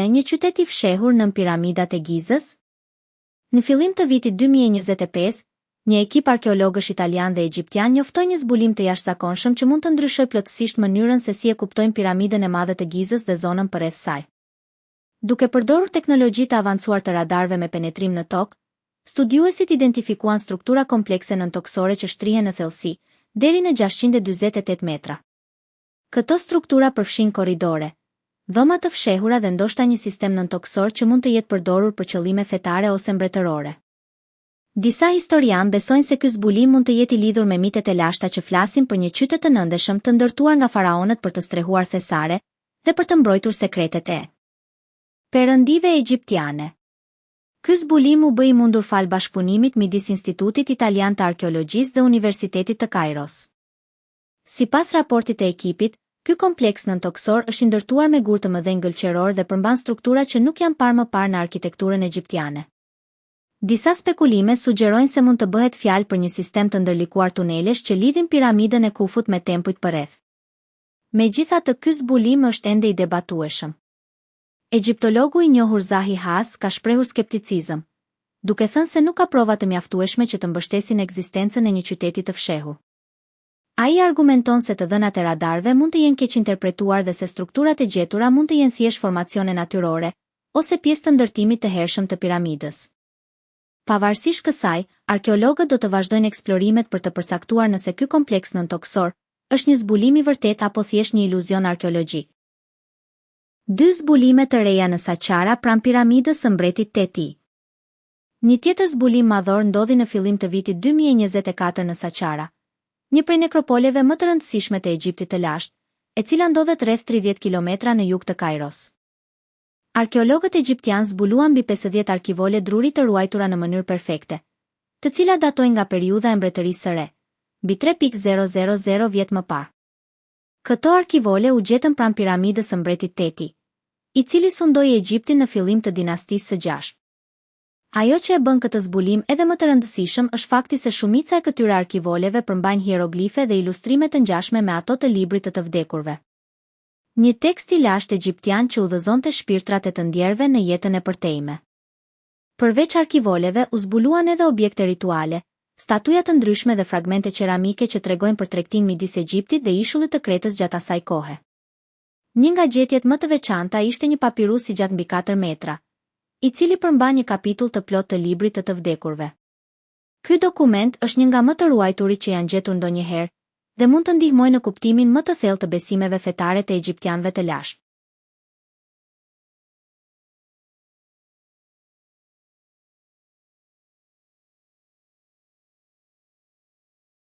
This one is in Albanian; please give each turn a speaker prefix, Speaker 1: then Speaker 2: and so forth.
Speaker 1: Një qytet I fshehur nën piramidat e Gizës? Në fillim të vitit 2025, një ekip arkeologësh italian dhe egjiptian njoftoi një zbulim të jashtëzakonshëm që mund të ndryshojë plotësisht mënyrën se si e kuptojmë piramidën e madhe të Gizës dhe zonën përreth saj. Duke përdorur teknologji të avancuar të radarëve me penetrim në tokë, studiuesit identifikuan struktura komplekse nëntoksore që shtrihen në thellësi, deri në 648 metra. Këto struktura përfshin korridore, dhoma të fshehura dhe ndoshta një sistem nëntoksor që mund të jetë përdorur për qëllime fetare ose mbretërore. Disa historian besojnë se ky zbulim mund të jetë I lidhur me mitet e lashta që flasin për një qytet të nëndeshëm të ndërtuar nga faraonët për të strehuar thesare dhe për të mbrojtur sekretet e perëndive egjiptiane. Ky zbulim u bë I mundur fal bashkëpunimit midis Institutit Italian të Arkeologjisë dhe Universitetit të Kairos. Sipas raportit të ekipit, ky kompleks nëntoksor është I ndërtuar me gur të mëdhenj gëlqeror dhe përmban struktura që nuk janë parë më parë në arkitekturën egjiptiane. Disa spekulime sugjerojnë se mund të bëhet fjalë për një sistem të ndërlikuar tunelesh që lidhin piramidën e Kufut me tempujt përreth. Megjithatë, ky zbulim është ende I debatueshëm. Egjiptologu I njohur Zahi Haas ka shprehur skepticizëm, duke thënë se nuk ka prova të mjaftueshme që të mbështesin ekzistencën e një qyteti të fshehur. Ai argumenton se të dhënat e radarëve mund të jenë keq interpretuar dhe se strukturat e gjetura mund të jenë thjesht formacione natyrore ose pjesë të ndërtimit të hershëm të piramidës. Pavarësisht kësaj, arkeologët do të vazhdojnë eksplorimet për të përcaktuar nëse ky kompleks nëntoksor është një zbulim I vërtet apo thjesht një iluzion arkeologjik. 2 zbulime të reja në Saqqara pranë piramidës së mbretit Teti. Një tjetër zbulim madhor ndodhi në fillim të vitit 2024 në Saqqara, një prej nekropoleve më të rëndësishme të Egjiptit të lashtë, e cila ndodhet rreth 30 kilometra në jug të Kairos. Arkeologët egjiptian zbuluan mbi 50 arkivole druri të ruajtura në mënyrë perfekte, të cilat datojnë nga periudha e mbretërisë së re, mbi 3.000 vjet më parë. Këto arkivole u gjetën pranë piramidës së mbretit Teti, I cili sundoi Egjiptin në fillim të dinastisë së 6. Ajo që e bën këtë zbulim edhe më të rëndësishëm është fakti se shumica e këtyre arkivoleve përmbajnë hieroglife dhe ilustrime të ngjashme me ato të librit të vdekurve. Një tekst I lashtë egjiptian që udhëzonte shpirtrat e të ndjerëve në jetën e përtejme. Përveç arkivoleve u zbuluan edhe objekte rituale, statuja të ndryshme dhe fragmente qeramike që tregojnë për tregtin midis Egjiptit dhe ishullit të Kretës gjatë asaj kohe. Një nga gjetjet më të veçanta ishte një papirus I gjatë mbi 4 metra, I cili përmban një kapitull të plot të librit të vdekurve. Ky dokument është një nga më të ruajturit që janë gjetur ndonjëherë dhe mund të ndihmojë në kuptimin më të thellë të besimeve fetare të egjiptianëve të lashtë.